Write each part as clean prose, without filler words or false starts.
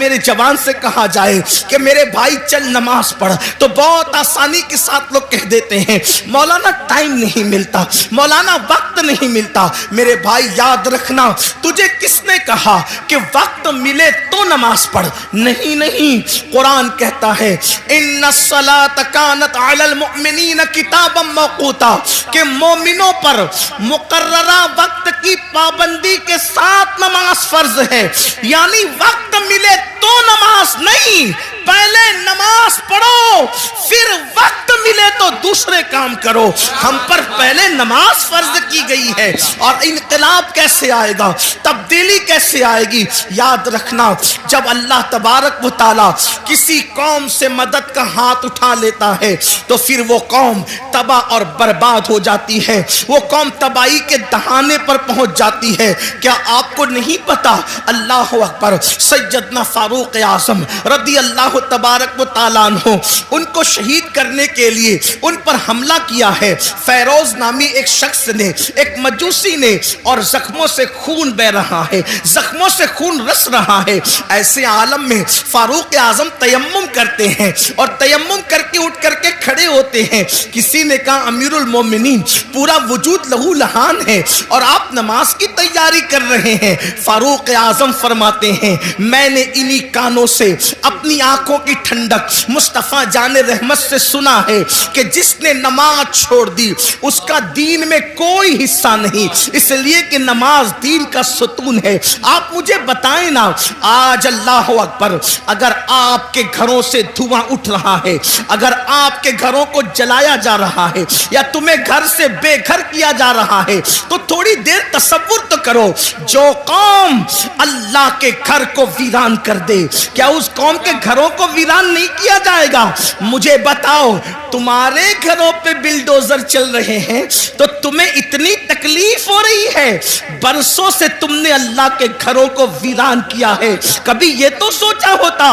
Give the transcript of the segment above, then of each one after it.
میرے جوان سے کہا جائے کہ میرے بھائی چل نماز پڑھ تو بہت آسانی کے ساتھ لوگ کہہ دیتے ہیں مولانا ٹائم نہیں ملتا، مولانا وقت نہیں ملتا۔ میرے بھائی یاد رکھنا، تجھے کس نے کہا کہ وقت ملے تو نماز پڑھ؟ نہیں نہیں، قرآن کہتا ہے ان الصلاۃ کانت علی المؤمنین کتابا موقوتا، کہ مومنوں پر مقررہ وقت کی پابندی کے ساتھ نماز فرض ہے۔ یعنی وقت ملے تو نماز نہیں، پہلے نماز پڑھو پھر وقت ملے تو دوسرے کام کرو۔ ہم پر پہلے نماز فرض کی گئی ہے، اور انقلاب کیسے آئے گا، تبدیلی کیسے آئے گی؟ یاد رکھنا، جب اللہ تبارک و تعالی کسی قوم سے مدد کا ہاتھ اٹھا لیتا ہے تو پھر وہ قوم تباہ اور برباد ہو جاتی ہے، وہ قوم تباہی کے دہانے پر پہنچ جاتی ہے۔ کیا آپ کو نہیں پتا؟ اللہ اکبر، سیدنا فاروق اعظم رضی اللہ تبارک و تعالیٰ عنہ، ان کو شہید کرنے کے لیے ان پر حملہ کیا ہے فیروز نامی ایک شخص نے، ایک مجوسی نے، اور زخموں سے خون بہ رہا ہے، زخموں سے خون رس رہا ہے۔ ایسے عالم میں فاروق اعظم تیمم کرتے ہیں، اور تیمم کر کے اٹھ کر کے کھڑے ہوتے ہیں۔ کسی نے کہا امیر المومنین پورا وجود لہو لہان ہے اور آپ نماز کی تیاری کر رہے ہیں۔ فاروق اعظم فرماتے ہیں میں نے انہی کانوں سے اپنی آنکھوں کی ٹھنڈک مصطفیٰ جان رحمت سے سنا ہے کہ جس نے نماز چھوڑ دی اس کا دین میں کوئی حصہ نہیں، اس لیے کہ نماز دین کا ستون ہے۔ آپ مجھے بتائیں نا، آج اللہ اکبر، اگر آپ کے گھروں سے دھواں اٹھ رہا ہے، اگر آپ کے گھروں کو جلایا جا رہا ہے، یا تمہیں گھر سے بے گھر کیا جا رہا ہے، تو تھوڑی دیر تصور تو کرو، جو قوم اللہ کے گھر کو ویران کر دے، کیا اس قوم کے گھروں کو ویران نہیں کیا جائے گا؟ مجھے بتاؤ، تمہارے گھروں پہ بلڈوزر چل رہے ہیں تو تمہیں اتنی تکلیف ہو رہی ہے، برسوں سے تم نے اللہ کے گھروں کو ویران کیا ہے، کبھی یہ تو سوچا ہوتا؟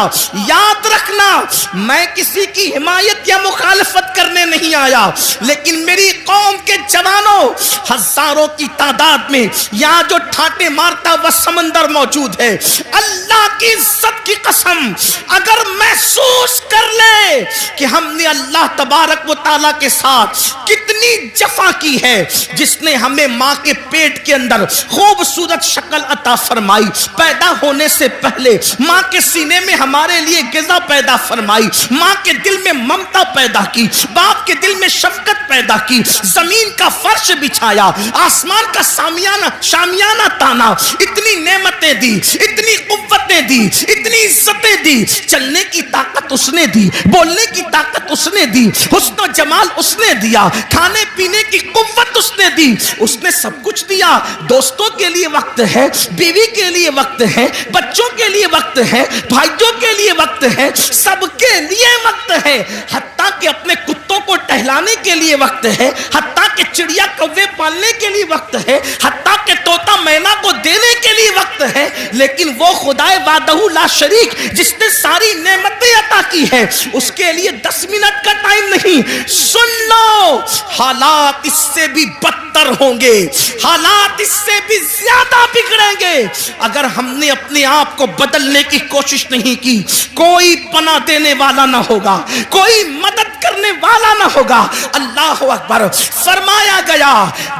یاد رکھنا، میں کسی کی حمایت یا مخالفت کرنے نہیں آیا، لیکن میری قوم کے جوانوں ہزاروں کی تعداد میں یہاں جو ٹھاٹے مارتا وہ سمندر موجود ہے، اللہ کی عزت کی قسم اگر محسوس کر لے کہ ہم نے اللہ تبارک و تعالیٰ کے ساتھ کتنی جفا کی ہے، جس نے ہمیں ماں کے پیٹ کے اندر خوبصورت شکل عطا فرمائی، پیدا ہونے سے پہلے ماں کے سینے میں ہمارے لیے غذا پیدا فرمائی، ماں کے دل میں ممتا پیدا کی، باپ کے دل میں شفقت پیدا کی، زمین کا فرش بچھایا، آسمان کا شامیانہ تانا، اتنی نعمتیں دی، اتنی قوتیں دی، اتنی عزتیں دی، چلنے کی طاقت اس نے دی، بولنے کی طاقت اس نے دی، حسن و جمال اس نے دیا، کھانے پینے کی قوت اس نے دی، اس نے سب کچھ دیا۔ دوستوں کے لیے وقت ہے، بیوی کے لیے وقت ہے، بچوں کے لیے وقت ہے، بھائیوں کے لیے وقت ہے، سب کے لیے وقت ہے، حتیٰ کہ اپنے کتوں کو ٹہلانے کے لیے وقت ہے، حتیٰ کہ چڑیا کوے پالنے کے لیے وقت ہے، حتیٰ کہ طوطا مینا کو دینے کے لیے وقت ہے۔ لیکن وہ خدائے وحدہ لا شریک جس نے ساری نعمتیں عطا کی ہے، اس کے لیے 10 منٹ کا ٹائم نہیں۔ سن لو، حالات اس سے بھی بدتر ہوں گے، حالات اس سے بھی زیادہ بگڑیں گے اگر ہم نے اپنے آپ کو بدلنے کی کوشش نہیں کی۔ کوئی پناہ دینے والا نہ ہوگا، کوئی مدد کرنے والا نہ ہوگا۔ اللہ اکبر، فرمایا گیا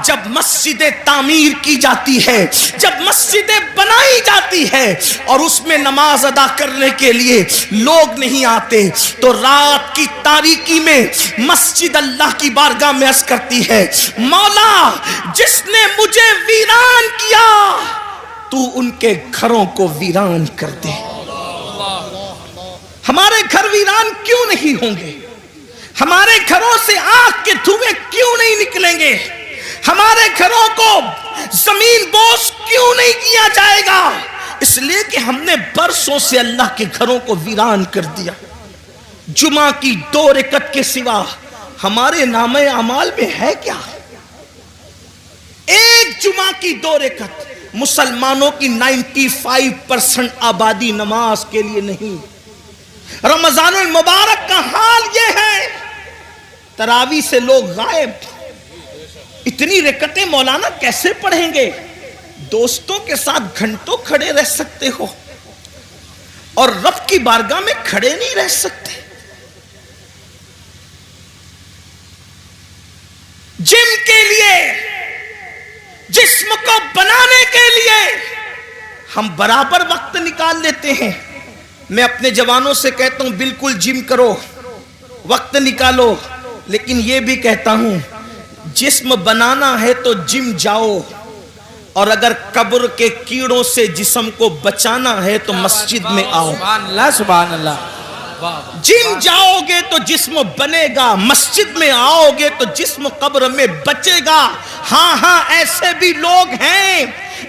جب مسجدیں تعمیر کی جاتی ہے، جب مسجدیں بنائی جاتی ہے اور اس میں نماز ادا کرنے کے لیے لوگ نہیں آتے تو رات کی تاریکی میں مسجد اللہ کی بارگاہ میں عرض کرتی ہے مولا جس نے مجھے ویران کیا تو ان کے گھروں کو ویران کر دے۔ ہمارے گھر ویران کیوں نہیں ہوں گے؟ ہمارے گھروں سے آگ کے دھوئیں کیوں نہیں نکلیں گے؟ ہمارے گھروں کو زمین بوس کیوں نہیں کیا جائے گا؟ اس لیے کہ ہم نے برسوں سے اللہ کے گھروں کو ویران کر دیا۔ جمعہ کی 2 رکعت کے سوا ہمارے نامہ اعمال میں ہے کیا؟ ایک جمعہ کی 2 رکعت۔ مسلمانوں کی 95% آبادی نماز کے لیے نہیں۔ رمضان المبارک کا حال یہ ہے، تراویح سے لوگ غائب۔ اتنی رکعتیں مولانا کیسے پڑھیں گے؟ دوستوں کے ساتھ گھنٹوں کھڑے رہ سکتے ہو، اور رب کی بارگاہ میں کھڑے نہیں رہ سکتے. جم کے لیے، جسم کو بنانے کے لیے ہم برابر وقت نکال لیتے ہیں. میں اپنے جوانوں سے کہتا ہوں بالکل جم کرو، وقت نکالو، لیکن یہ بھی کہتا ہوں جسم بنانا ہے تو جم جاؤ، اور اگر قبر کے کیڑوں سے جسم کو بچانا ہے تو مسجد میں آؤ. سبحان اللہ سبحان اللہ. جم جاؤ گے تو جسم بنے گا، مسجد میں آؤ گے تو جسم قبر میں بچے گا. ہاں ہاں ایسے بھی لوگ ہیں،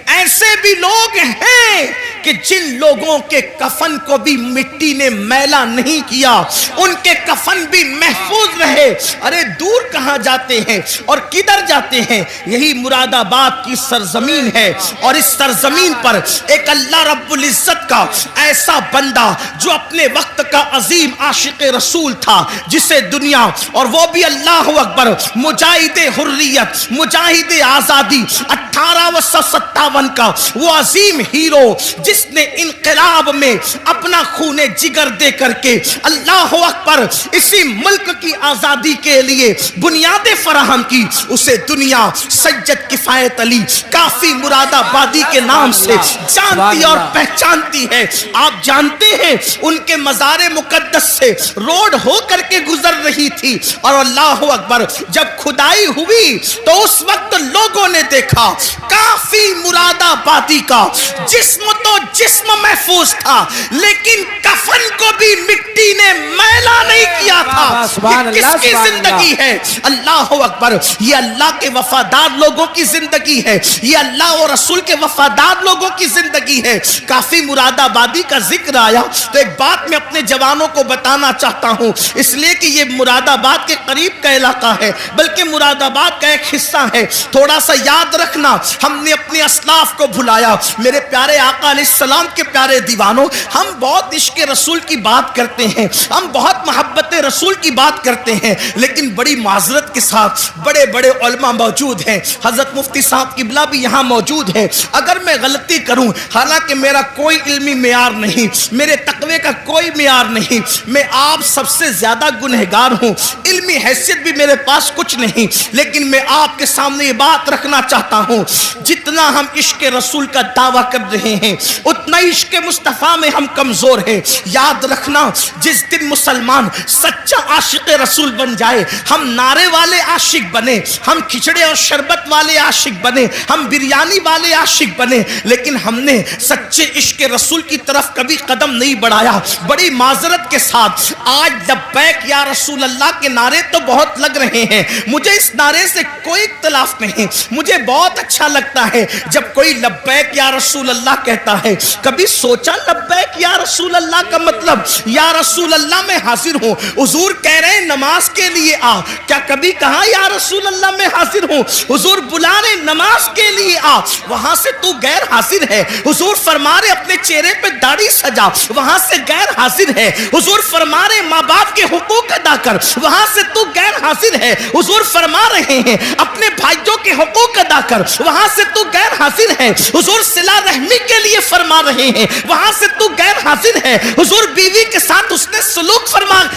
ایسے بھی لوگ ہیں کہ جن لوگوں کے کفن کو بھی مٹی نے میلا نہیں کیا، ان کے کفن بھی محفوظ رہے. ارے دور کہاں جاتے ہیں اور کدھر جاتے ہیں؟ یہی مراد آباد کی سرزمین ہے، اور اس سرزمین پر ایک اللہ رب العزت کا ایسا بندہ جو اپنے وقت کا عظیم عاشق رسول تھا، جسے دنیا، اور وہ بھی اللہ اکبر، مجاہد حریت، مجاہد آزادی 1857 کا وہ عظیم ہیرو جس نے انقلاب میں اپنا خون جگر دے کر کے اللہ اکبر اسی ملک کی آزادی کے لیے بنیادیں فراہم کی، اسے دنیا سید کفایت علی کافی مراد آبادی کے نام سے جانتی اور پہچانتی ہے. آپ جانتے ہیں ان کے مزار مقدس سے روڈ ہو کر کے گزر رہی تھی، اور اللہ اکبر جب کھدائی ہوئی تو اس وقت لوگوں نے دیکھا کافی مراد آبادی کا جسم تو جسم محفوظ تھا، لیکن کفن کو بھی مٹی نے میلا نہیں کیا تھا. یہ کس کی زندگی ہے؟ اللہ اکبر، یہ اللہ کے وفادار لوگوں کی زندگی ہے، یہ اللہ اور رسول کے وفادار لوگوں کی زندگی ہے. کافی مراد آبادی کا ذکر آیا تو ایک بات میں اپنے جوانوں کو بتانا چاہتا ہوں، اس لیے کہ یہ مراد آباد کے قریب کا علاقہ ہے، بلکہ مراد آباد کا ایک حصہ ہے. تھوڑا سا یاد رکھنا، ہم نے اپنے اسلاف کو بھلایا. میرے پیارے آقا علیہ السلام کے پیارے دیوانوں، ہم بہت عشق رسول کی بات کرتے ہیں، ہم بہت محبت رسول کی بات کرتے ہیں، لیکن بڑی معذرت کے ساتھ بڑے بڑے علماء موجود ہیں. حضرت مفتی صاحب قبلہ بھی یہاں موجود ہے. اگر میں غلطی کروں، حالانکہ میرا کوئی علمی معیار نہیں، میرے تقوی کا کوئی معیار نہیں، میں آپ سب سے زیادہ گنہگار ہوں، علمی حیثیت بھی میرے پاس کچھ نہیں، لیکن میں آپ کے سامنے یہ بات رکھنا چاہتا ہوں، جتنا ہم عشق رسول کا دعویٰ کر رہے ہیں اتنا عشق مصطفیٰ میں ہم کمزور ہیں. یاد رکھنا، جس دن مسلمان سچا عاشق رسول بن جائے، ہم نعرے والے عاشق بنے، ہم کھچڑے اور شربت والے عاشق بنے، ہم بریانی والے عاشق بنے، لیکن ہم نے سچے عشق رسول کی طرف کبھی قدم نہیں بڑھایا. بڑی معذرت کے ساتھ آج لبیک یا رسول اللہ کے نعرے تو بہت لگ رہے ہیں، مجھے اس نعرے سے کوئی اختلاف نہیں، مجھے بہت اچھا لگتا ہے جب کوئی لبیک یا رسول اللہ کہتا ہے. کبھی سوچا لبیک یا رسول اللہ کا مطلب؟ یا رسول اللہ میں حاضر ہوں. حضور کہہ رہے ہیں نماز کے لیے آ، کیا کبھی کہا یا رسول اللہ میں حاضر ہوں؟ حضور بلا رہے نماز کے لیے آ، وہاں سے تو غیر حاضر ہے. حضور فرما رہے اپنے چہرے پہ داڑھی سجا، وہاں سے غیر حاضر ہے. حضور فرما رہے ماں باپ کے حقوق ادا کر، وہاں سے تو غیر حاضر ہے. حضور فرما رہے ہیں اپنے بھائیوں کے حقوق ادا کر، وہاں سے تو غیر حاضر ہے. حضور صلہ رحمی کے لیے فرما رہے ہیں، وہاں سے تو غیر حاضر ہے. حضور بیوی کے ساتھ اس نے سلوک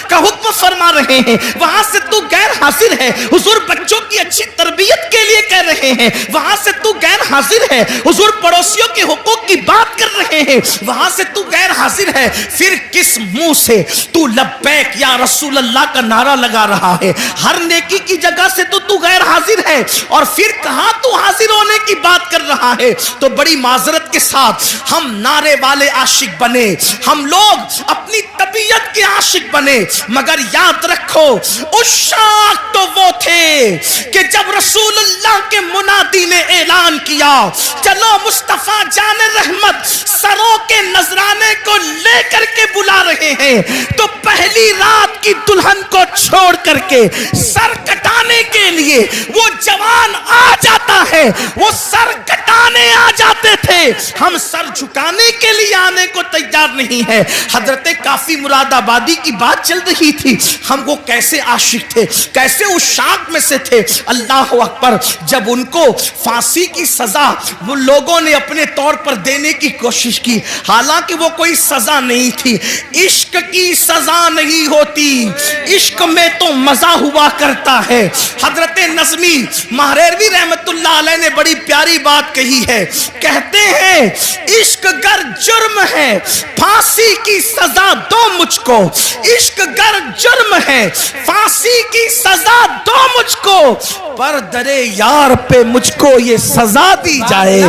کا حکم فرما رہے ہیں، وہاں سے تو غیر حاضر ہے. حضور بچوں کی اچھی تربیت کے لیے کہہ رہے ہیں، وہاں سے تو غیر حاضر ہے. حضور پڑوسیوں کے حقوق کی بات کر رہے ہیں، وہاں سے تو غیر حاضر ہے. پھر کس منہ سے تو لبیک یا رسول اللہ کا نعرہ لگا رہا ہے؟ ہر نیکی کی جگہ سے تو غیر حاضر ہے، اور پھر کہاں تو حاضر ہونے کی بات کر رہا ہے؟ تو بڑی معذرت کے ساتھ ہم نعرے والے عاشق بنے، ہم لوگ اپنی طبیعت کے عاشق بنے، مگر یاد رکھو عشاق تو وہ تھے کہ جب رسول اللہ کے منادی نے اعلان کیا چلو مصطفیٰ جان رحمت سروں کے نذرانے کو لے کر کے بلا رہے ہیں، تو پہلی رات کی دلہن کو چھوڑ کر کے سر کٹانے کے لیے وہ جوان آ جاتا ہے، وہ سر کٹانے آ جاتے تھے، ہم سر جھکانے کے لیے آنے کو تیار نہیں ہے۔ حضرت کافی مراد آبادی کی بات چل رہی تھی، ہم وہ کیسے عاشق تھے، کیسے اس شاق میں سے تھے، اللہ اکبر۔ جب ان کو پھانسی کی سزا وہ لوگوں نے اپنے طور پر دینے کی کوشش کی، حالانکہ وہ کوئی سزا نہیں تھی، عشق کی سزا نہیں ہوتی، عشق میں تو مزہ ہوا کرتا ہے۔ حضرت نظمی مہریروی رحمت اللہ علیہ نے بڑی پیاری بات کہی ہے، کہتے ہیں عشق گر جرم ہے پھانسی کی سزا دو مجھ کو، عشق گر جرم ہے پھانسی کی سزا دو مجھ کو، پر درے یار پہ مجھ کو یہ سزا دی جائے،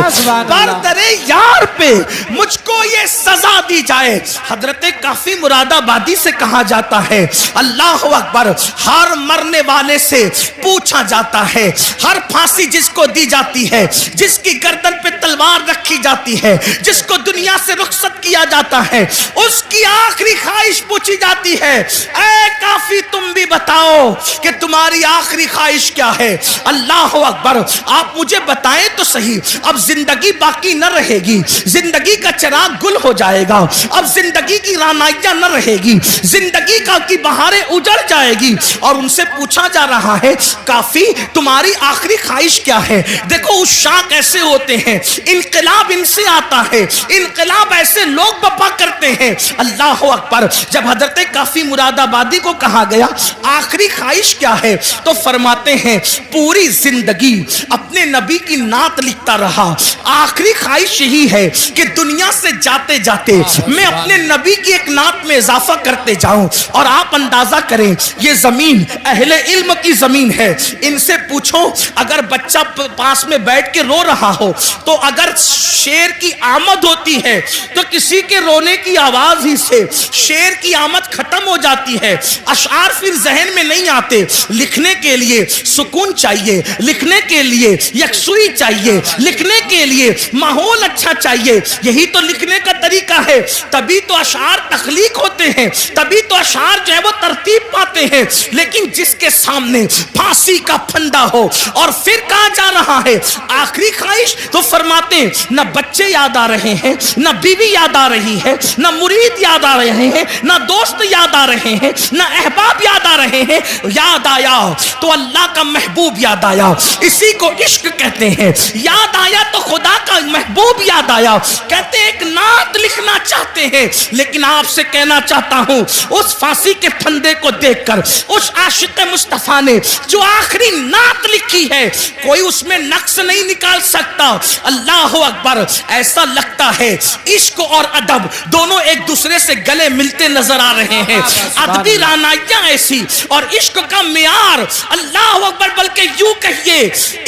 پر درے یار پہ مجھ کو یہ سزا دی جائے۔ حضرت کافی مراد آبادی سے کہا جاتا ہے، اللہ اکبر، ہر مرنے والے سے پوچھا جاتا ہے، ہر پھانسی جس کو دی جاتی ہے، جس کی گردن پہ تلوار رکھی جاتی ہے، جس کو دنیا سے رخصت کیا جاتا ہے، اس کی آخری خواہش پوچھی جاتی ہے، اے کافی تم بھی بتاؤ کہ تمہاری آخری خواہش کیا ہے؟ اللہ اکبر، آپ مجھے بتائیں تو صحیح، اب زندگی باقی نہ رہے گی، زندگی کا چراغ گل ہو جائے گا، اب زندگی کی رانائیاں نہ رہے گی، زندگی کی بہاریں اجڑ جائے گی، اور ان سے پوچھا جا رہا ہے کافی تمہاری آخری خواہش کیا ہے؟ دیکھو اس شاق ایسے ہوتے ہیں، انقلاب ان سے آتا ہے، انقلاب ایسے لوگ بپا کرتے ہیں۔ اللہ اکبر، جب حضرت کافی مراد آبادی کو کہا گیا آخری خواہش کیا ہے تو فرماتے ہیں پوری زندگی اپنے نبی کی نعت لکھتا رہا، آخری خواہش یہی ہے کہ دنیا سے جاتے جاتے میں اپنے نبی کی ایک نعت میں اضافہ کرتے جاؤں۔ اور آپ اندازہ کریں یہ زمین اہل علم کی زمین ہے، ان سے پوچھو اگر بچہ پاس میں بیٹھ کے رو رہا ہو تو اگر شیر کی آمد ہوتی ہے تو کسی کے رونے کی آواز ہی سے شیر کی آمد ختم ہو جاتی ہے، اشعار پھر ذہن میں نہیں آتے۔ لکھنے کے لیے سکون چاہیے، لکھنے کے لیے یکسوئی چاہیے، لکھنے کے لیے ماحول اچھا چاہیے، یہی تو لکھنے کا طریقہ ہے، تبھی تو اشعار تخلیق ہوتے ہیں، تبھی تو اشعار جو ہے وہ ترتیب پاتے ہیں۔ لیکن جس کے سامنے پھانسی کا پھندا ہو اور پھر کہا جا رہا ہے آخری خواہش، تو فرماتے ہیں نہ بچے یاد آ رہے ہیں، نہ بیوی یاد آ رہی ہے، نہ مرید یاد آ رہے ہیں، نہ دوست یاد آ رہے ہیں، نہ احباب یاد آ رہے ہیں، یاد آیا تو اللہ کا محبوب یاد آیا، اسی کو عشق کہتے ہیں۔ یاد آیا تو خدا کا محبوب یاد آیا، کہتے ہیں ایک نعت لکھنا چاہتے ہیں، لیکن آپ سے کہنا چاہتا ہوں اس پھانسی کے پھندے کو دیکھ کر اس عاشق مصطفیٰ نے جو آخری نعت لکھی ہے کوئی اس میں نقص نہیں نکال سکتا۔ اللہ اکبر، ایسا لگتا ہے عشق اور ادب دونوں ایک دوسرے سے گلے ملتے نظر آ رہے ہیں، ادبی رانائیاں ایسی اور عشق کا معیار، اللہ اکبر، بلکہ یوں کہیے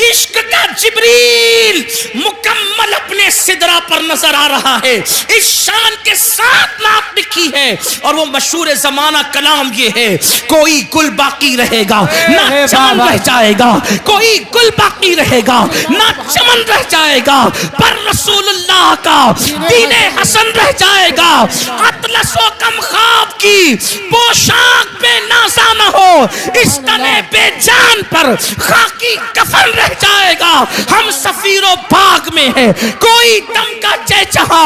عشق کا جبریل مکمل اپنے سدرہ پر نظر آ رہا ہے، اس شان کے ساتھ نعت لکھی ہے، اور وہ مشہور زمانہ کلام یہ ہے کوئی گل باقی رہے گا نہ چمن رہ جائے گا، کوئی گل باقی رہے گا نہ چمن رہ جائے گا، پر رسول اللہ کا دین حسن رہ جائے گا، اطلس و کم خواب کی پوشاک بے نازا نہ ہو، اس تنے بے جان پر خاکی کفن رہ جائے گا، ہم سفیر و باغ میں ہیں کوئی دم کا چہچہا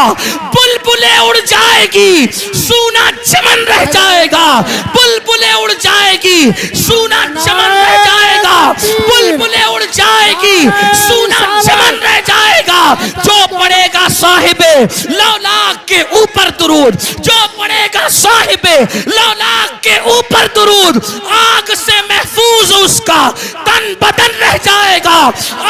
بلبلیں اڑ جائے گی سونا چمن رہ جائے گا، بلبلیں اڑ جائے گی سونا چمن رہ جائے گا، بلبلیں اڑ جائے گی سونا چمن رہ جائے گا، جو پڑے گا صاحب لولاک کے اوپر درود، جو پڑے گا صاحب لولاک کے اوپر درود، آگ سے محفوظ اس کا تن بدن رہ جائے گا،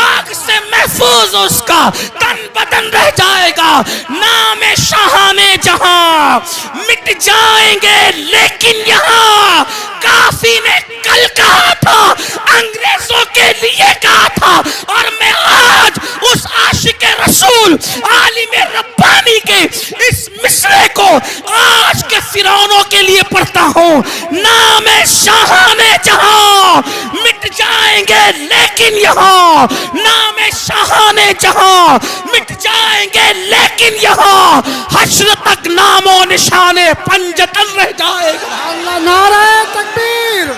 آگ سے محفوظ اس کا تن بدن رہ جائے گا، نام شاہان جہاں مٹ جائیں گے لیکن یہاں کافی نے کل کہا تھا انگریزوں کے لیے کہا تھا، اور میں آج اس عاشق رسول عالم ربانی کے اس مصرے کو آج کے فرعونوں کے لیے پڑھتا ہوں، نام شاہان جہاں مٹ جائیں گے لیکن یہاں نام شاہان جہاں مٹ جائیں گے لیکن یہاں حشر تک نام و نشان پنجتن رہ جائے گا. اللہ نعرہ تکبیر،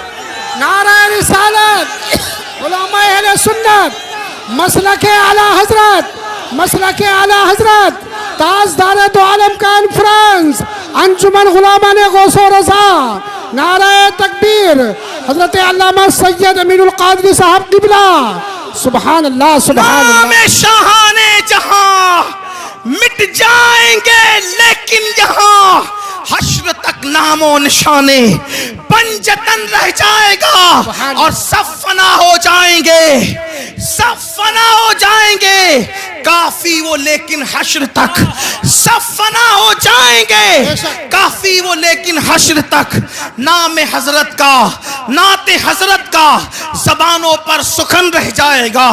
نعرہ رسالت، علماء اہل سنت، مسلک اعلی حضرت، مسلک اعلی حضرت، تاجدار دو عالم کانفرنس، انجمن غلامان غوث و رضا، نعرہ تکبیر، حضرت علامہ سید امین القادری صاحب قبلہ. سبحان اللہ سبحان نام اللہ. شاہان جہاں مٹ جائیں گے لیکن یہاں حشر تک نام و نشانے پنجتن رہ جائے گا اور سب فنا ہو جائیں گے، سب فنا ہو جائیں گے. کافی وہ لیکن حشر تک سب فنا ہو جائیں گے، کافی وہ لیکن حشر تک نام حضرت کا، نعت حضرت کا زبانوں پر سخن رہ جائے گا،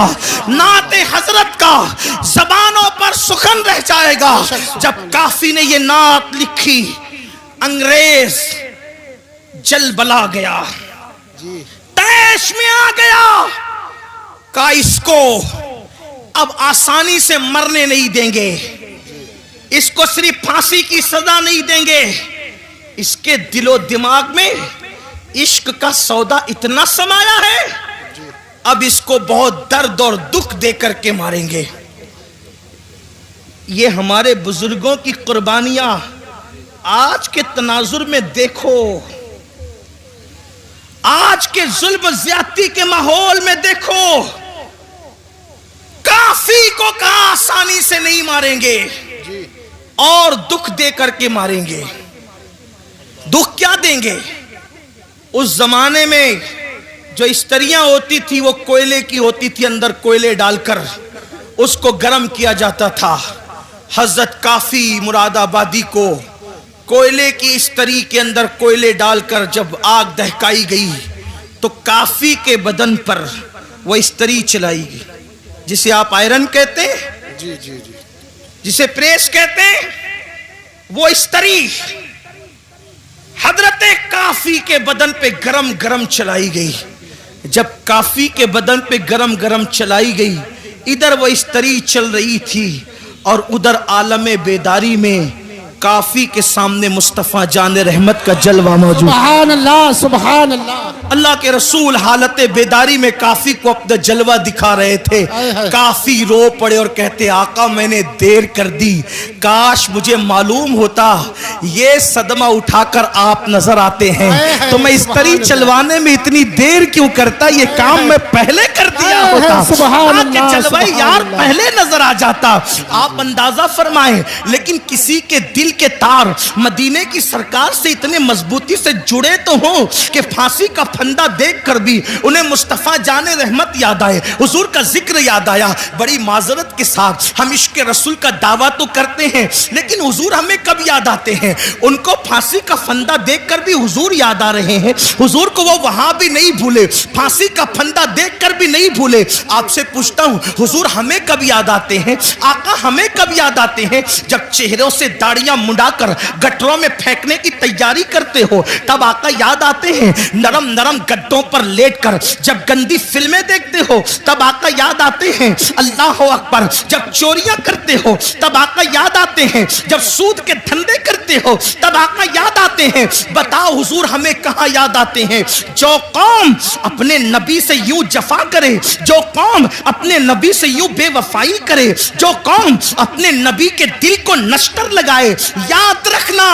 نعت حضرت کا زبانوں پر سخن رہ جائے گا. جب کافی نے یہ نعت لکھی انگریز جل بلا گیا، تیش میں آ گیا، کہا اس کو اب آسانی سے مرنے نہیں دیں گے، اس کو صرف پھانسی کی سزا نہیں دیں گے، اس کے دل و دماغ میں عشق کا سودا اتنا سمایا ہے، اب اس کو بہت درد اور دکھ دے کر کے ماریں گے. یہ ہمارے بزرگوں کی قربانیاں آج کے تناظر میں دیکھو، آج کے ظلم زیادتی کے ماحول میں دیکھو. کافی کو کہا آسانی سے نہیں ماریں گے اور دکھ دے کر کے ماریں گے. دکھ کیا دیں گے؟ اس زمانے میں جو استریاں ہوتی تھی وہ کوئلے کی ہوتی تھی، اندر کوئلے ڈال کر اس کو گرم کیا جاتا تھا. حضرت کافی مراد آبادی کو کوئلے کی استری کے اندر کوئلے ڈال کر جب آگ دہکائی گئی تو کافی کے بدن پر وہ استری چلائی گئی، جسے آپ آئرن کہتے ہیں، جسے پریس کہتے ہیں، وہ استری حضرت کافی کے بدن پہ گرم گرم چلائی گئی. جب کافی کے بدن پہ گرم گرم چلائی گئی، ادھر وہ استری چل رہی تھی اور ادھر عالم بیداری میں کافی کے سامنے مصطفیٰ جان رحمت کا جلوہ موجود. سبحان اللہ سبحان اللہ. اللہ کے رسول حالت بیداری میں کافی کو اپنا جلوہ دکھا رہے تھے. کافی رو پڑے اور کہتے آقا میں نے دیر کر دی، کاش مجھے معلوم ہوتا یہ صدمہ اٹھا کر آپ نظر آتے ہیں تو میں اس طری چلوانے میں اتنی دیر کیوں کرتا، یہ کام میں پہلے کر دیا ہوتا، آپ کے جلوہ یار پہلے نظر آ جاتا. آپ اندازہ فرمائیں، لیکن کسی کے دل کے تار مدینے کی سرکار سے اتنے مضبوطی سے جڑے تو ہوں کہ پھانسی کا پھندا دیکھ کر بھی انہیں مصطفیٰ جان رحمت یاد آئے، حضور کا ذکر یاد آیا. بڑی معذرت کے ساتھ ہم عشق رسول کا دعویٰ تو کرتے ہیں لیکن حضور ہمیں کب یاد آتے ہیں؟ ان کو پھانسی کا پھندا دیکھ کر بھی حضور یاد آ رہے ہیں، حضور کو وہ وہاں بھی نہیں بھولے، پھانسی کا پھندا دیکھ کر بھی نہیں بھولے. آپ سے پوچھتا ہوں حضور ہمیں کب یاد آتے ہیں؟ آقا ہمیں کب یاد آتے ہیں؟ جب چہروں سے داڑیاں منڈا کر گٹروں میں پھینکنے کی تیاری کرتے ہو تب آقا یاد آتے ہیں. نرم نرم گدوں پر لیٹ کر جب گندی فلمیں دیکھتے ہو تب آقا یاد آتے ہیں. اللہ اکبر. جب چوریاں کرتے ہو تب آقا یاد آتے ہیں، جب سود کے دھندے کرتے ہو تب آقا یاد آتے ہیں. بتاؤ حضور ہمیں کہاں یاد آتے ہیں؟ جو قوم اپنے نبی سے یوں جفا کرے، جو قوم اپنے نبی سے یوں بے وفائی کرے، جو قوم اپنے نبی کے دل کو نشتر لگائے، یاد رکھنا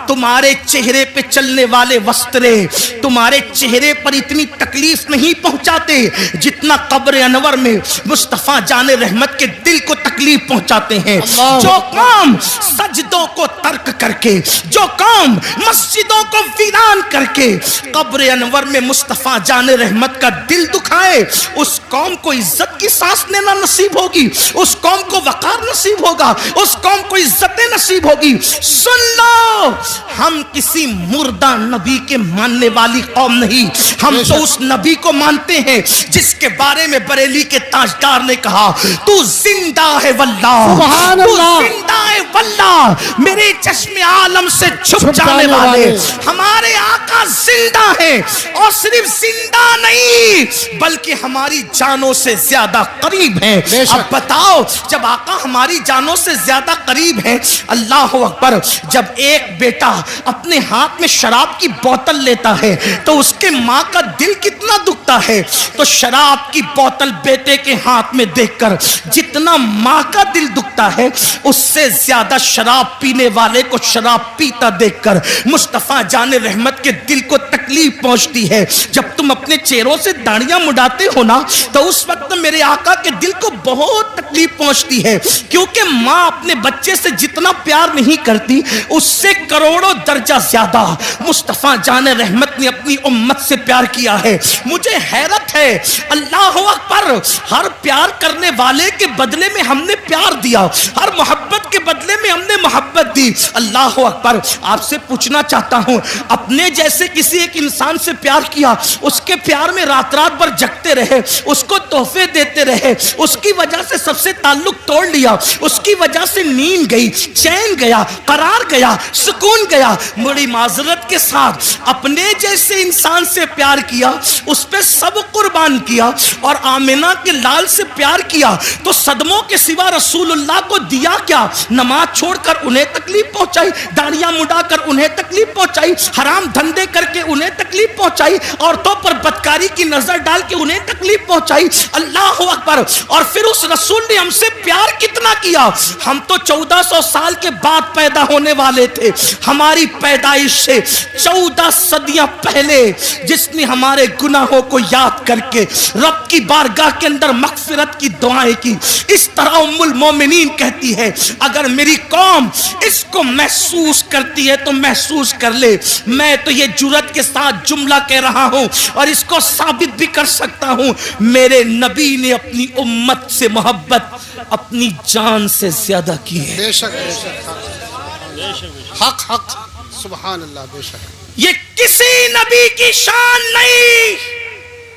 تمہارے چہرے پہ چلنے والے وسترے تمہارے چہرے پر اتنی تکلیف نہیں پہنچاتے جتنا قبر انور میں مصطفیٰ جان رحمت کے دل کو تکلیف پہنچاتے ہیں. جو قوم سجدوں کو ترک کر کے، جو قوم مسجدوں کو ویران کر کے قبر انور میں مصطفیٰ جان رحمت کا دل دکھائے، اس قوم کو عزت کی سانس لینا نصیب ہوگی، اس قوم کو وقار نصیب ہوگا، اس قوم کو عزت نصیب ہوگی. نہیں. سن لو, ہم کسی مردہ نبی کے ماننے والی قوم نہیں, ہم تو اس نبی کو مانتے ہیں جس کے بارے میں بریلی کے تاجدار نے کہا تو زندہ ہے واللہ, سبحان تو اللہ, زندہ ہے واللہ, میرے چشم عالم سے چھپ جانے والے ہمارے آقا زندہ ہیں, اور صرف زندہ نہیں بلکہ ہماری جانوں سے زیادہ قریب ہیں. اب بتاؤ, جب آقا ہماری جانوں سے زیادہ قریب ہیں, اللہ اکبر, جب ایک بیٹا اپنے ہاتھ میں شراب کی بوتل لیتا ہے تو اس کے ماں کا دل کتنا دکھتا ہے, تو شراب کی بوتل بیٹے کے ہاتھ میں دیکھ کر جتنا ماں کا دل دکھتا ہے اس سے زیادہ شراب پینے والے کو شراب پیتا دیکھ کر مصطفیٰ جان رحمت کے دل کو تکلیف پہنچتی ہے. جب تم اپنے چہروں سے داڑیاں مڈاتے ہو نا تو اس وقت میرے آقا کے دل کو بہت تکلیف پہنچتی ہے, کیونکہ ماں اپنے بچے سے جتنا پیار نہیں کرتی اس سے کروڑوں درجہ زیادہ مصطفیٰ جان رحمت نے اپنی امت سے پیار کیا ہے. مجھے حیرت ہے, اللہ اکبر, ہر پیار کرنے والے کے بدلے میں ہم نے پیار دیا, ہر محبت کے بدلے میں ہم نے محبت دی. اللہ اکبر, آپ سے پوچھنا چاہتا ہوں, اپنے جیسے کسی ایک انسان سے پیار کیا, اس کے پیار میں رات رات بھر جگتے رہے, اس کو تحفے دیتے رہے, اس کی وجہ سے سب سے تعلق توڑ لیا, اس کی وجہ سے نیند گئی, چین گیا, قرار گیا, سکون گیا, بڑی معذرت کے ساتھ اپنے جیسے انسان سے پیار کیا, اس پہ سب قربان کیا, اور آمنہ کے لال سے پیار کیا تو صدموں کے سوا رسول اللہ کو دیا کیا؟ نماز چھوڑ کر انہیں تکلیف پہنچائی, داڑیاں مڈا کر انہیں تکلیف پہنچائی, حرام دھندے کر کے انہیں تکلیف پہنچائی, عورتوں پر بدکاری کی نظر ڈال کے انہیں تکلیف پہنچائی. اللہ اکبر, اور پھر اس رسول نے ہم سے پیار کتنا کیا. ہم تو 1400 سال کے بعد پیدا ہونے والے تھے, ہماری پیدائش سے 14 صدیاں پہلے جس نے ہمارے گناہوں کو یاد کر کے رب کی بارگاہ کے اندر مغفرت کی دعائیں کی. اس طرح ام المومنین کہتی ہے, اگر میری قوم اس کو محسوس کرتی ہے تو محسوس کر لے, میں تو یہ جرات کے ساتھ جملہ کہہ رہا ہوں اور اس کو ثابت بھی کر سکتا ہوں, میرے نبی نے اپنی امت سے محبت اپنی جان سے زیادہ کی ہے. بے شک, بے شک, حق حق, سبحان اللہ, بے شک. یہ کسی نبی کی شان نہیں,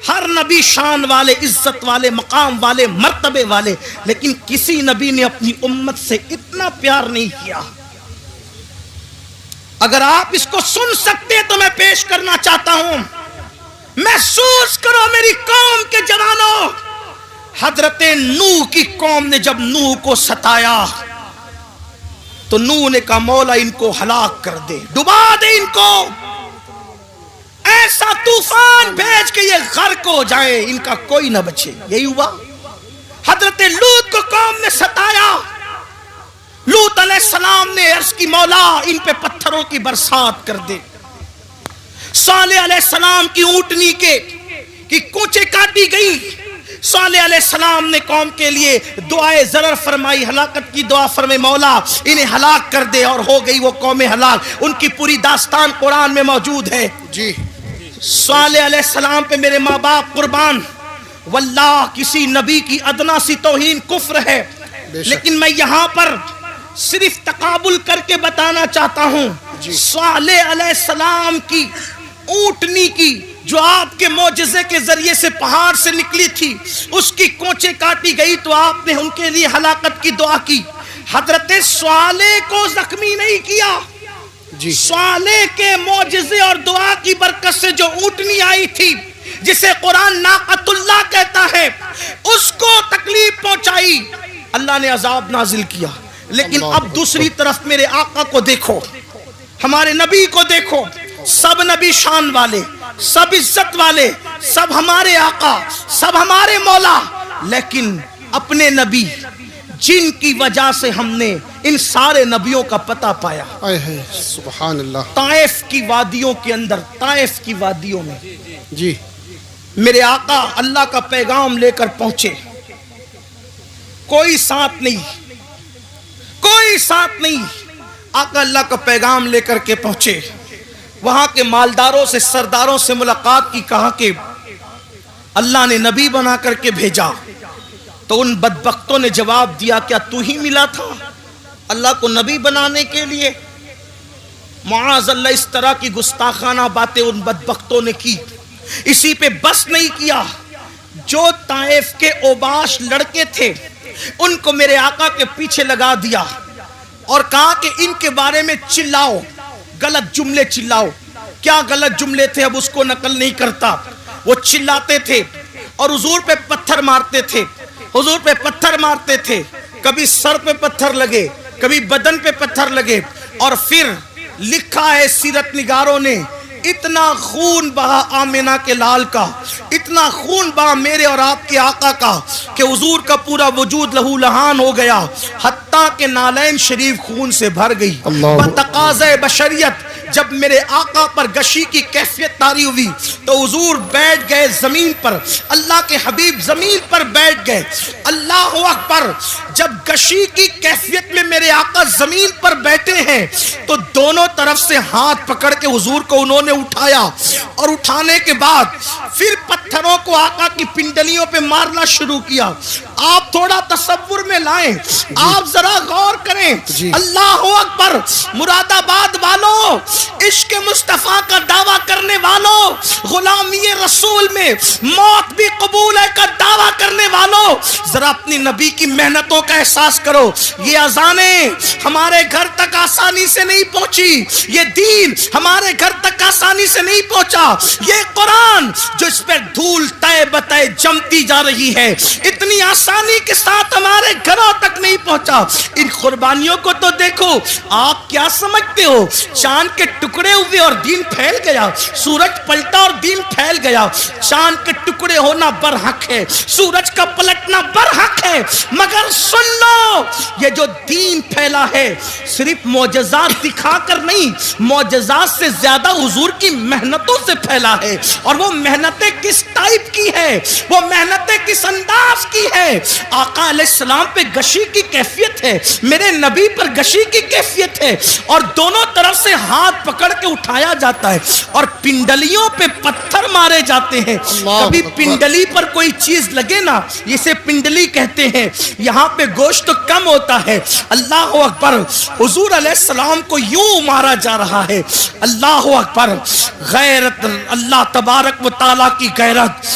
ہر نبی شان والے, عزت والے, مقام والے, مرتبے والے, لیکن کسی نبی نے اپنی امت سے اتنا پیار نہیں کیا. اگر آپ اس کو سن سکتے تو میں پیش کرنا چاہتا ہوں, محسوس کرو میری قوم کے جوانوں, حضرت نوح کی قوم نے جب نوح کو ستایا تو نوح نے کہا مولا ان کو ہلاک کر دے, ڈبا دے ان کو, ایسا طوفان بھیج کے یہ غرق ہو جائیں, ان کا کوئی نہ بچے. یہی ہوا. حضرت لوط کو قوم نے ستایا, لوط علیہ السلام نے عرض کی مولا ان پہ پتھروں کی برسات کر دے. صالح علیہ السلام کی اونٹنی کی کونچے کاٹی گئی, صالح علیہ السلام نے قوم کے لیے دعائے ضرر فرمائی, ہلاکت کی دعا فرمائی, مولا انہیں ہلاک کر دے, اور ہو گئی وہ قوم ہلاک. ان کی پوری داستان قرآن میں موجود ہے. جی, صالح علیہ السلام پہ میرے ماں باپ قربان, واللہ کسی نبی کی ادنا سی توہین کفر ہے, لیکن میں یہاں پر صرف تقابل کر کے بتانا چاہتا ہوں. صالح علیہ السلام کی اونٹنی کی جو آپ کے معجزے کے ذریعے سے پہاڑ سے نکلی تھی, اس کی کونچے کاٹی گئی تو آپ نے ان کے لیے ہلاکت کی دعا کی. حضرت صالح کو زخمی نہیں کیا, صالح کے معجزے اور دعا کی برکت سے جو اونٹنی آئی تھی جسے قرآن ناقۃ اللہ کہتا ہے, اس کو تکلیف پہنچائی, اللہ نے عذاب نازل کیا. لیکن اب دوسری طرف میرے آقا کو دیکھو, ہمارے نبی کو دیکھو, سب نبی شان والے, سب عزت والے, سب ہمارے آقا, سب ہمارے مولا, لیکن اپنے نبی جن کی وجہ سے ہم نے ان سارے نبیوں کا پتہ پایا, سبحان اللہ, طائف کی وادیوں کے اندر, طائف کی وادیوں میں جی میرے آقا اللہ کا پیغام لے کر پہنچے, کوئی ساتھ نہیں, کوئی ساتھ نہیں, آقا اللہ کا پیغام لے کر کے پہنچے. وہاں کے مالداروں سے, سرداروں سے ملاقات کی, کہا کہ اللہ نے نبی بنا کر کے بھیجا. تو ان بدبختوں نے جواب دیا کیا تو ہی ملا تھا؟ اللہ کو نبی بنانے کے لیے؟ معاذ اللہ، اس طرح کی گستاخانہ باتیں ان بدبختوں نے کی۔ اسی پہ بس نہیں کیا، جو طائف کے اوباش لڑکے تھے ان کو میرے آقا کے پیچھے لگا دیا اور کہا کہ ان کے بارے میں چلاؤ، غلط جملے چلاؤ۔ کیا غلط جملے تھے اب اس کو نقل نہیں کرتا۔ وہ چلاتے تھے اور حضور پہ پتھر مارتے تھے، حضور پہ پتھر مارتے تھے، کبھی سر پہ پتھر لگے، کبھی بدن پہ پتھر لگے، اور پھر لکھا ہے سیرت نگاروں نے، اتنا خون بہا آمینہ کے لال کا، اتنا خون بہا میرے اور آپ کے آقا کا کہ حضور کا پورا وجود لہو لہان ہو گیا، حتیٰ کہ نالین شریف خون سے بھر گئی۔ بتقاضۂ بشریت جب میرے آقا پر گشی کی کیفیت طاری ہوئی تو حضور بیٹھ گئے زمین پر، اللہ کے حبیب زمین پر بیٹھ گئے۔ اللہ اکبر! جب گشی کی کیفیت میں میرے آقا زمین پر بیٹھے ہیں تو دونوں طرف سے ہاتھ پکڑ کے حضور کو انہوں نے اٹھایا، اور اٹھانے کے بعد پھر پتھروں کو آقا کی پنڈلیوں پہ مارنا شروع کیا۔ آپ تھوڑا تصور میں لائیں، آپ ذرا غور کریں۔ اللہ اکبر! مراد آباد والوں، عشق مصطفیٰ کا دعویٰ کرنے والوں، غلامی رسول میں موت بھی قبول ہے کا دعویٰ کرنے والوں، ذرا اپنی نبی کی محنتوں کا احساس کرو۔ یہ اذانیں ہمارے گھر تک آسانی سے نہیں پہنچی، یہ دین ہمارے گھر تک آسانی سے نہیں پہنچا، یہ قرآن جو اس پر دھول تہ بتہ جمتی جا رہی ہے اتنی آسانی کے ساتھ ہمارے گھروں تک نہیں پہنچا۔ ان قربانیوں کو تو دیکھو، آپ کیا سمجھتے ہو چاند کے ٹکڑے ہوئے اور دین پھیل گیا، سورج پلٹا اور دین پھیل گیا؟ چاند کے ٹکڑے ہونا برحق ہے، سورج کا پلٹنا برحق ہے، مگر سن لو، یہ جو دین پھیلا ہے صرف معجزات دکھا کر نہیں، معجزات سے زیادہ حضور کی محنتوں سے پھیلا ہے۔ اور وہ محنتیں کس ٹائپ کی ہے، وہ محنتیں کس انداز کی ہے؟ آقا علیہ السلام پہ گشی کی کیفیت ہے، میرے نبی پر گشی کی کیفیت ہے، اور دونوں طرف سے ہاتھ پکڑ کے اٹھایا جاتا ہے اور پنڈلیوں پہ پتھر مارے جاتے ہیں۔ کبھی پنڈلی پر کوئی چیز لگے نا، اسے پنڈلی کہتے ہیں، یہاں پہ گوشت کم ہوتا ہے۔ اللہ اکبر! حضور علیہ السلام کو یوں مارا جا رہا ہے۔ اللہ اکبر! غیرت، اللہ تبارک و تعالیٰ کی غیرت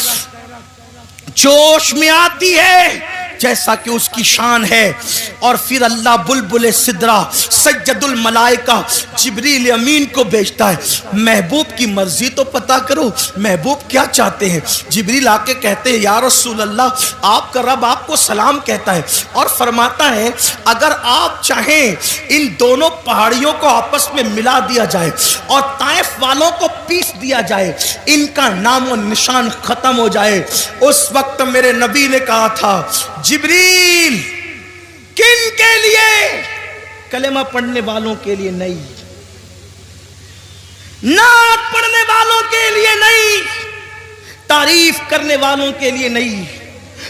جوش میں آتی ہے جیسا کہ اس کی شان ہے۔ اور پھر اللہ بلبل سدرہ سید الملائکہ جبریل امین کو بھیجتا ہے، محبوب کی مرضی تو پتا کرو، محبوب کیا چاہتے ہیں؟ جبریل آ کے کہتے ہیں یا رسول اللہ، آپ کا رب آپ کو سلام کہتا ہے، اور فرماتا ہے اگر آپ چاہیں ان دونوں پہاڑیوں کو آپس میں ملا دیا جائے اور طائف والوں کو پیس دیا جائے، ان کا نام و نشان ختم ہو جائے۔ اس وقت میرے نبی نے کہا تھا جبریل کن کے لیے؟ کلمہ پڑھنے والوں کے لیے نہیں، نعت پڑھنے والوں کے لیے نہیں، تعریف کرنے والوں کے لیے نہیں،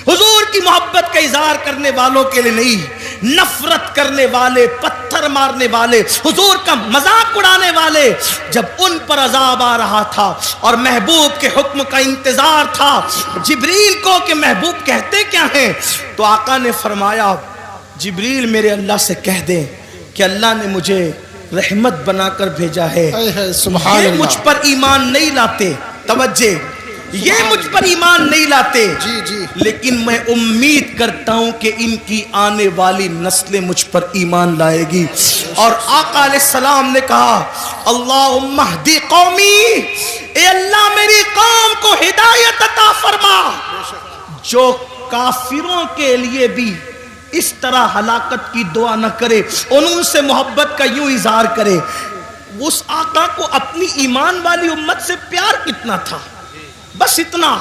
حضور کی محبت کا اظہار کرنے والوں کے لیے نہیں، نفرت کرنے والے، پتھر مارنے والے، حضور کا مذاق اڑانے والے، جب ان پر عذاب آ رہا تھا اور محبوب کے حکم کا انتظار تھا جبریل کو کہ محبوب کہتے کیا ہیں، تو آقا نے فرمایا جبریل میرے اللہ سے کہہ دیں کہ اللہ نے مجھے رحمت بنا کر بھیجا ہے، یہ مجھ پر ایمان نہیں لاتے، توجہ، یہ مجھ پر ایمان نہیں لاتے، لیکن میں امید کرتا ہوں کہ ان کی آنے والی نسلیں مجھ پر ایمان لائے گی۔ اور آقا علیہ السلام نے کہا اللہم اہدی قومی، اے اللہ میری قوم کو ہدایت عطا فرما، جو کافروں کے لیے بھی اس طرح ہلاکت کی دعا نہ کرے، ان سے محبت کا یوں اظہار کرے۔ اس آقا کو اپنی ایمان والی امت سے پیار کتنا تھا، بس اتنا۔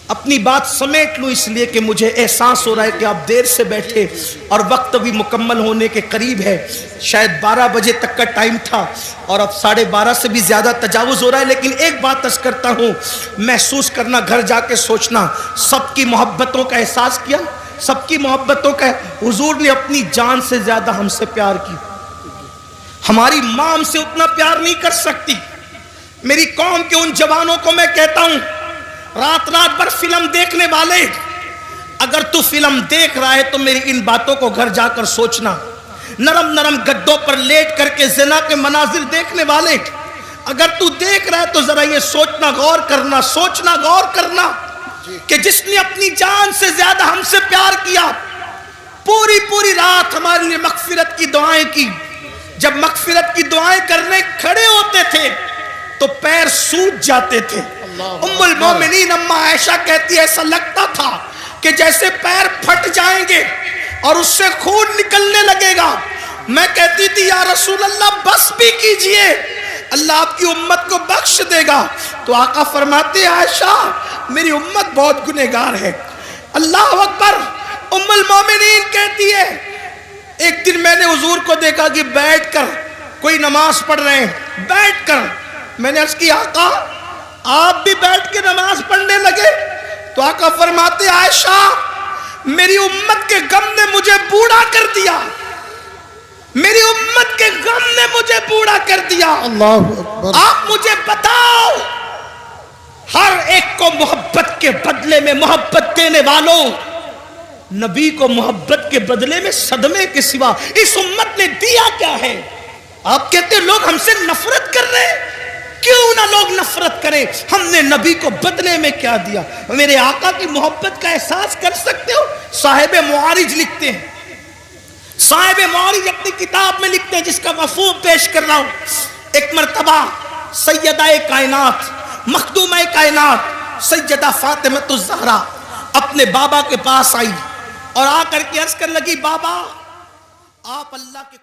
اپنی بات سمیٹ لوں اس لیے کہ مجھے احساس ہو رہا ہے کہ آپ دیر سے بیٹھے اور وقت بھی مکمل ہونے کے قریب ہے، شاید 12 بجے تک کا ٹائم تھا اور اب 12:30 سے بھی زیادہ تجاوز ہو رہا ہے، لیکن ایک بات عرض کرتا ہوں، محسوس کرنا، گھر جا کے سوچنا، سب کی محبتوں کا احساس کیا، سب کی محبتوں کا۔ حضور نے اپنی جان سے زیادہ ہم سے پیار کی، ہماری ماں ہم سے اتنا پیار نہیں کر سکتی۔ میری قوم کے ان جوانوں کو میں کہتا ہوں، رات رات بھر فلم دیکھنے والے، اگر تو فلم دیکھ رہا ہے تو میری ان باتوں کو گھر جا کر سوچنا، نرم نرم گدوں پر لیٹ کر کے زنا کے مناظر دیکھنے والے، اگر تو دیکھ رہا ہے تو ذرا یہ سوچنا غور کرنا کہ جس نے اپنی جان سے زیادہ ہم سے پیار کیا، پوری رات ہمارے لیے مغفرت کی دعائیں کی، جب مغفرت کی دعائیں کرنے کھڑے ہوتے تھے تو پیر سوج جاتے تھے۔ ام المومنین اما عائشہ کہتی ہے ایسا لگتا تھا کہ جیسے پیر پھٹ جائیں گے اور اس سے خون نکلنے لگے گا۔ میں کہتی تھی یا رسول اللہ بس بھی کیجئے، اللہ آپ کی امت کو بخش دے گا۔ تو آقا فرماتے ہیں عائشہ میری امت بہت گنہگار ہے۔ اللہ اکبر۔ ام المومنین کہتی ہے ایک دن میں نے حضور کو دیکھا کہ بیٹھ کر کوئی نماز پڑھ رہے ہیں، بیٹھ کر میں نے عرض کی آقا آپ بھی بیٹھ کے نماز پڑھنے لگے؟ تو آقا فرماتے عائشہ میری امت کے غم نے مجھے بوڑھا کر دیا، میری امت کے غم نے مجھے بوڑھا کر دیا۔ اللہ اکبر۔ آپ مجھے بتاؤ ہر ایک کو محبت کے بدلے میں محبت دینے والوں، نبی کو محبت کے بدلے میں صدمے کے سوا اس امت نے دیا کیا ہے؟ آپ کہتے ہیں لوگ ہم سے نفرت کر رہے ہیں، کیوں نہ لوگ نفرت کریں، ہم نے نبی کو بدلے میں کیا دیا؟ میرے آقا کی محبت کا احساس کر سکتے ہو؟ صاحب معارج لکھتے ہیں، صاحب معارج اپنی کتاب میں لکھتے ہیں جس کا مفہوم پیش کر رہا ہوں۔ ایک مرتبہ سیدہ کائنات مخدومہ کائنات سیدہ فاطمہ الزہرا اپنے بابا کے پاس آئی اور آ کر کے عرض کرنے لگی بابا آپ اللہ کے